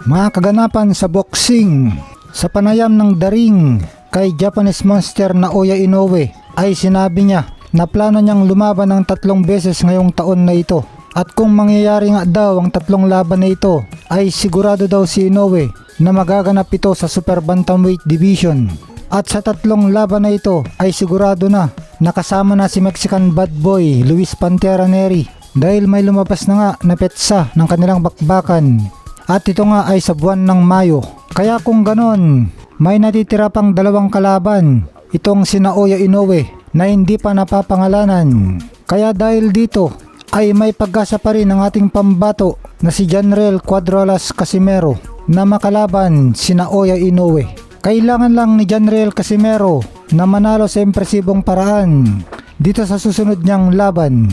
Mga kaganapan sa boxing. Sa panayam ng daring kay Japanese Monster Naoya Inoue ay sinabi niya na plano niyang lumaban ng 3 beses ngayong taon na ito. At kung mangyayari nga daw ang 3 laban na ito ay sigurado daw si Inoue na magaganap ito sa Super Bantamweight Division. At sa 3 laban na ito ay sigurado na nakasama na si Mexican Bad Boy Luis Pantera Nery dahil may lumabas na nga na petsa ng kanilang bakbakan. At ito nga ay sa buwan ng Mayo. Kaya kung ganon, may natitira pang 2 kalaban itong si Naoya Inoue na hindi pa napapangalanan. Kaya dahil dito ay may pag-asa pa rin ang ating pambato na si Janriel Cuadralas Casimero na makalaban si Naoya Inoue. Kailangan lang ni Janriel Casimero na manalo sa impresibong paraan dito sa susunod niyang laban.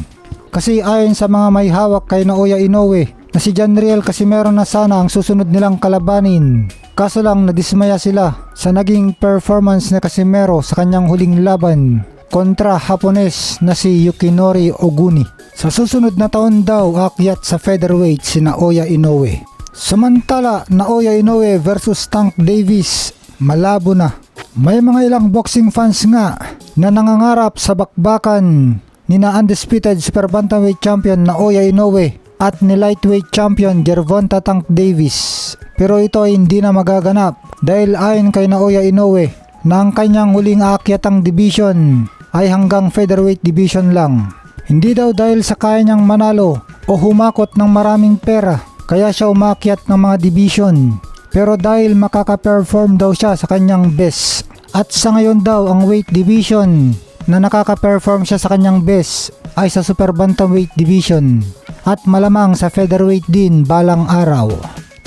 Kasi ayon sa mga may hawak kay Naoya Inoue na si Janriel Casimero na sana ang susunod nilang kalabanin. Kaso lang nadismaya sila sa naging performance ni Casimero sa kanyang huling laban kontra Hapones na si Yukinori Oguni. Sa susunod na taon daw aakyat sa featherweight si Naoya Inoue. Samantala, Naoya Inoue versus Tank Davis, malabo na. May mga ilang boxing fans nga na nangangarap sa bakbakan ni na undisputed Super Bantamweight Champion Naoya Inoue at ni lightweight champion Gervonta Tank Davis. Pero ito ay hindi na magaganap dahil ayon kay Naoya Inoue na ang kanyang huling aakyatang division ay hanggang featherweight division lang. Hindi daw dahil sa kaya niyang manalo o humakot ng maraming pera kaya siya umakyat ng mga division, pero dahil makaka-perform daw siya sa kanyang best. At sa ngayon daw ang weight division na nakaka-perform siya sa kanyang best ay sa Super Bantamweight Division at malamang sa featherweight din balang araw.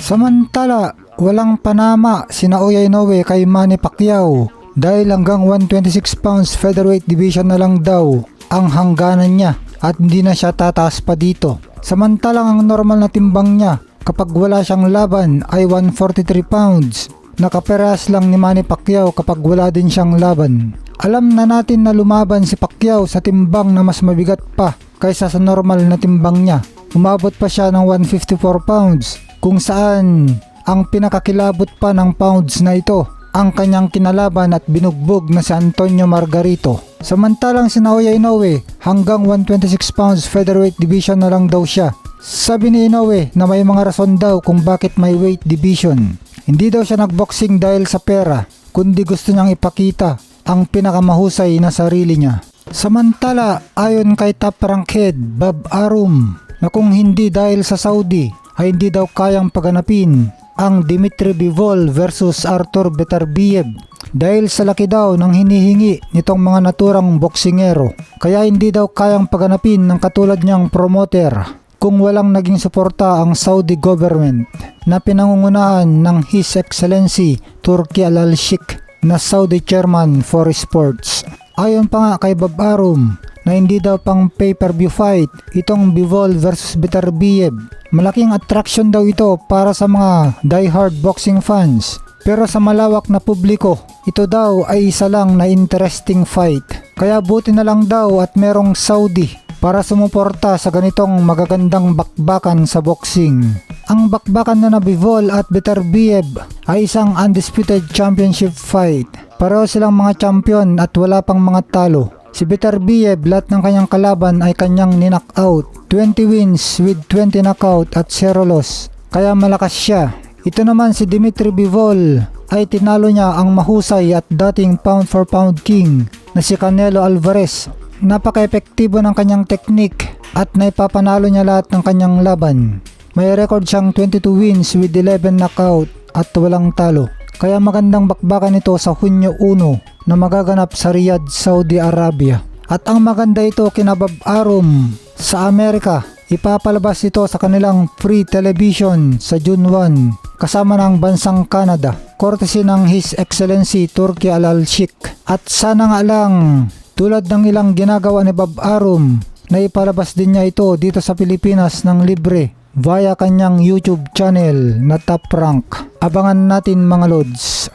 Samantala, walang panama si Naoya Inoue kay Manny Pacquiao dahil hanggang 126 pounds featherweight division na lang daw ang hangganan niya at hindi na siya tataas pa dito. Samantalang ang normal na timbang niya kapag wala siyang laban ay 143 pounds. Nakaperehas lang ni Manny Pacquiao kapag wala din siyang laban. Alam na natin na lumaban si Pacquiao sa timbang na mas mabigat pa kaysa sa normal na timbang niya. Umabot pa siya ng 154 pounds kung saan ang pinakakilabot pa ng pounds na ito ang kanyang kinalaban at binugbog na si Antonio Margarito. Samantalang si Naoya Inoue hanggang 126 pounds featherweight division na lang daw siya. Sabi ni Inoue na may mga rason daw kung bakit may weight division. Hindi daw siya nagboxing dahil sa pera, kundi gusto niyang ipakita ang pinakamahusay na sarili niya. Samantala, ayon kay top ranked Bob Arum na kung hindi dahil sa Saudi ay hindi daw kayang paganapin ang Dmitry Bivol versus Artur Beterbiev dahil sa laki daw ng hinihingi nitong mga naturang boksingero. Kaya hindi daw kayang paganapin ng katulad niyang promoter kung walang naging suporta ang Saudi government na pinangungunahan ng His Excellency Turki Al-Sheikh na Saudi Chairman for Sports. Ayon pa nga kay Bob Arum na hindi daw pang pay-per-view fight itong Bivol versus Beterbiev. Malaking attraction daw ito para sa mga die-hard boxing fans. Pero sa malawak na publiko, ito daw ay isa lang na interesting fight. Kaya buti na lang daw at merong Saudi para sumuporta sa ganitong magagandang bakbakan sa boxing. Ang bakbakan na Bivol at Beterbiev ay isang undisputed championship fight. Pareho silang mga champion at wala pang mga talo. Si Beterbiev lahat ng kanyang kalaban ay kanyang ni-knockout. 20 wins with 20 knockout at 0 loss. Kaya malakas siya. Ito naman si Dmitry Bivol ay tinalo niya ang mahusay at dating pound for pound king na si Canelo Alvarez. Napaka-epektibo ng kanyang teknik at naipapanalo niya lahat ng kanyang laban. May record siyang 22 wins with 11 knockout at walang talo. Kaya magandang bakbakan ito sa Hunyo 1 na magaganap sa Riyadh, Saudi Arabia. At ang maganda ito kina Bob Arum sa Amerika. Ipapalabas ito sa kanilang free television sa June 1 kasama ng bansang Canada. Courtesy ng His Excellency Turki Al-Sheikh. At sana nga lang tulad ng ilang ginagawa ni Bob Arum na ipalabas din niya ito dito sa Pilipinas ng libre via kanyang YouTube channel na Top Rank. Abangan natin mga lods.